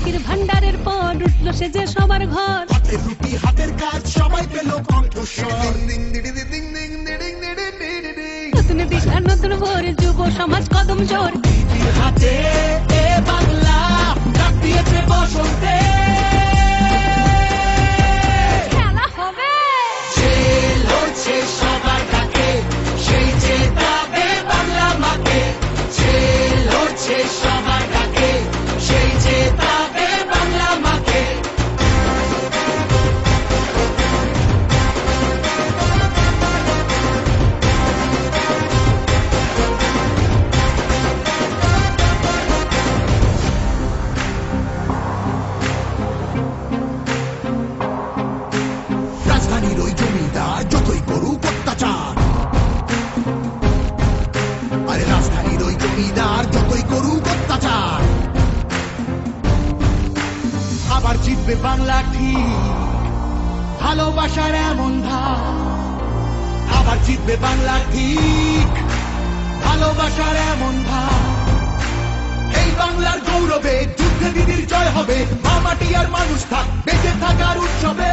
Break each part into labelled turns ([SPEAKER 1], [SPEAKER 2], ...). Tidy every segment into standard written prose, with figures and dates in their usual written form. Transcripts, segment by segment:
[SPEAKER 1] লক্ষ্মীর ভান্ডারের পর উঠলো সে যে সবার ঘর,
[SPEAKER 2] হাতের রুটি হাতের কাজ সবাই পেল কণ্ঠস্বর।
[SPEAKER 1] নতুন দিশা নতুন ভোর, যুব সমাজ কদম জোর,
[SPEAKER 2] দিদির হাতে এ বাংলা ডাক দিয়েছে বসন্তে।
[SPEAKER 1] খেলা হবে
[SPEAKER 2] যে লড়ছে সবার ডাকে, সেই যে দাবে বাংলা মাকে। যে লড়ছে সবার ডাকে, সেই যে দাবে বাংলা মাকে। রাজধানীর ওই জমিদার যতই করুক অত্যাচার, আরে রাজধানীর ওই জমিদার যতই করুক অত্যাচার, আবার জিতবে বাংলা ঠিক, ভালোবাসার এমন ধার। আবার জিতবে বাংলা ঠিক, ভালোবাসার এমন ধার। এই বাংলার গৌরবে যুদ্ধে দিদির জয় হবে, মা মাটি আর মানুষ থাক বেঁচে থাকার উৎসবে।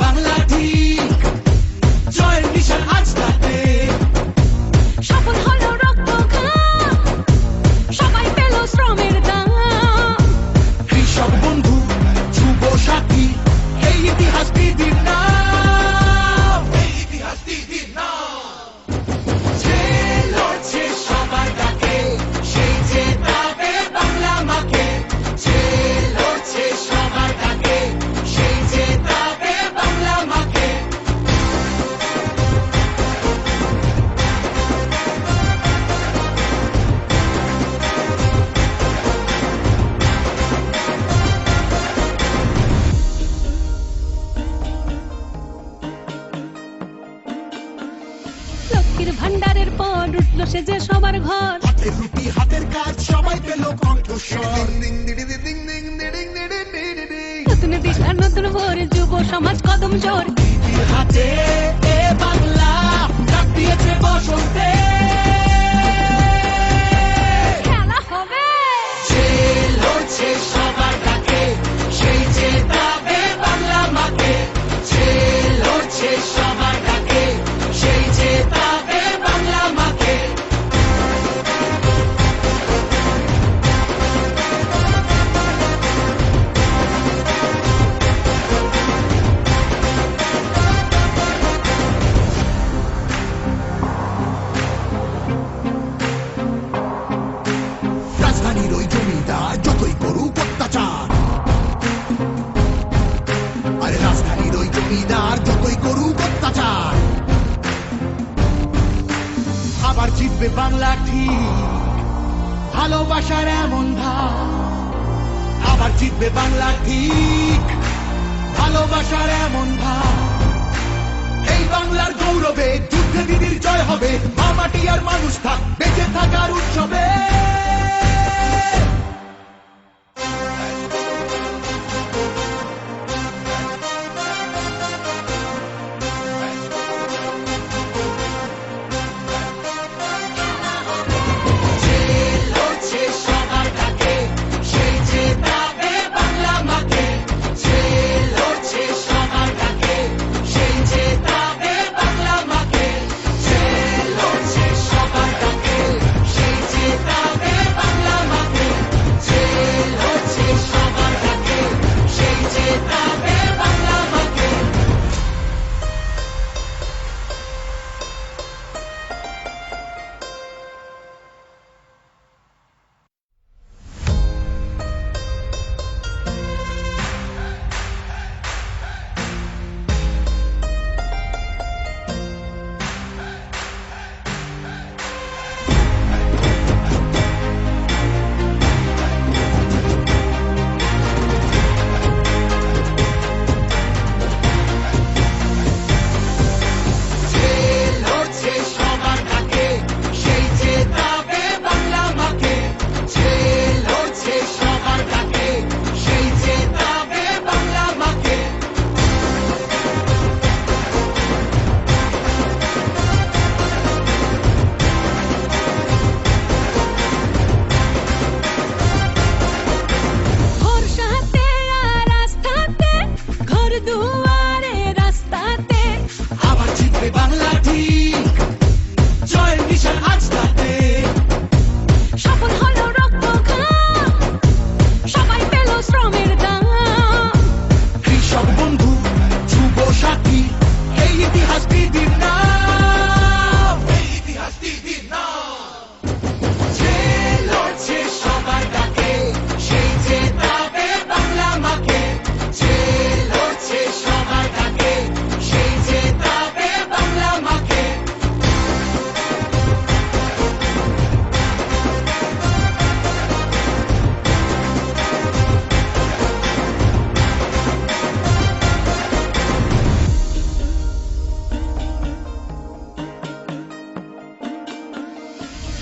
[SPEAKER 2] বাংলা ঠিক, জয়ের নিশান আজ তাতে।
[SPEAKER 1] সফল হলো রক্ত ঘাম, সবাই পেল শ্রমের দাম।
[SPEAKER 2] কৃষক বন্ধু যুব সাথী, এই ইতিহাস দিদির নাম, এই ইতিহাস দিদির নাম। যে লড়ছে সবার ডাকে, সেই যে দাবে বাংলা মাকে। যে লড়ছে সবার ডাকে, সেই যে দাবে বাংলা মাকে।
[SPEAKER 1] লক্ষ্মীর ভান্ডারের পর উঠলো সে যে সবার ঘর,
[SPEAKER 2] হাতের রুটি হাতের কাজ সবাই পেল কণ্ঠস্বর।
[SPEAKER 1] নতুন দিশা নতুন ভোর, যুব সমাজ কদম জোর,
[SPEAKER 2] দিদির হাতে এ বাংলা ডাক দিয়েছে বসন্তে।
[SPEAKER 1] খেলা হবে
[SPEAKER 2] যে লড়ছে সবার ডাকে, সেই যে দাবে বাংলা মাকে। যে লড়ছে সবার ডাকে, সেই যে দাবে বাংলা মাকে। রাজধানীর ওই জমিদার যতই করুক অত্যাচার, আরে রাজধানীর ওই জমিদার যতই করুক অত্যাচার, আবার জিতবে বাংলা ঠিক, ভালোবাসার এমন ধার। আবার জিতবে বাংলা ঠিক, ভালোবাসার এমন ধার। এই বাংলা জয় হবে, মা মাটি আর মানুষ থাক বেঁচে থাকার উৎসবে। বাংলা ঠিক জয়ের নিশান আজ তাতে
[SPEAKER 1] সফল হলো রক্ত ঘাম, সবাই পেল শ্রমের দাম।
[SPEAKER 2] কৃষক বন্ধু যুব সাথী এই ইতিহাস দিদির নাম, এই ইতিহাস দিদির নাম। যে লড়ছে সবার ডাকে সেই জেতাবে বাংলা মাকে, যে লড়ছে সবার ডাকে সেই জেতাবে বাংলা মাকে।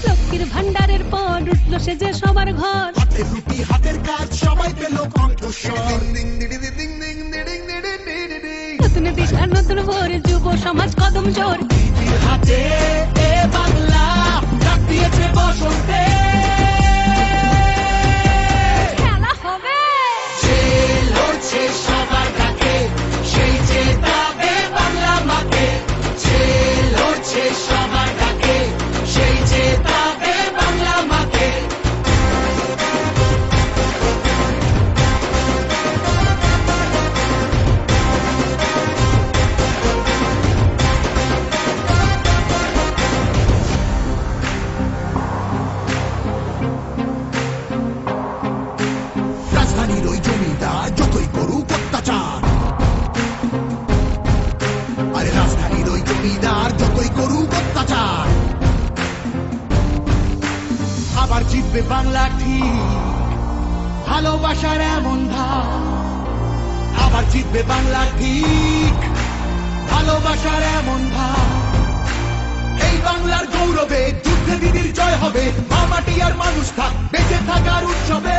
[SPEAKER 1] লক্ষ্মীর ভান্ডারের পর উঠলো সে যে সবার ঘর,
[SPEAKER 2] হাতে রুটি হাতের কাজ সবাই পেল কণ্ঠস্বর।
[SPEAKER 1] নতুন দিশা নতুন ভোর, যুব সমাজ কদম জোর।
[SPEAKER 2] দিদির হাতে এ বাংলা ডাক দিয়েছে বসন্তে।
[SPEAKER 1] খেলা হবে,
[SPEAKER 2] যে লড়ছে সবার ডাকে সেই জেতাবে বাংলা মাকে, যে লড়ছে সবার ডাকে সেই জেতাবে বাংলা মাকে। রাজধানীর ওই জমিদার যতই করুক অত্যাচার, আরে রাজধানীর ওই জমিদার যতই করুক অত্যাচার, আবার জিতবে বাংলা ঠিক ভালোবাসার এমন ভাব। আবার জিতবে বাংলা ঠিক ভালোবাসার এমন ভাব। এই বাংলার গৌরবে যুদ্ধে দিদির জয় হবে, মা মাটি আর মানুষ থাক বেঁচে থাকার উৎসবে।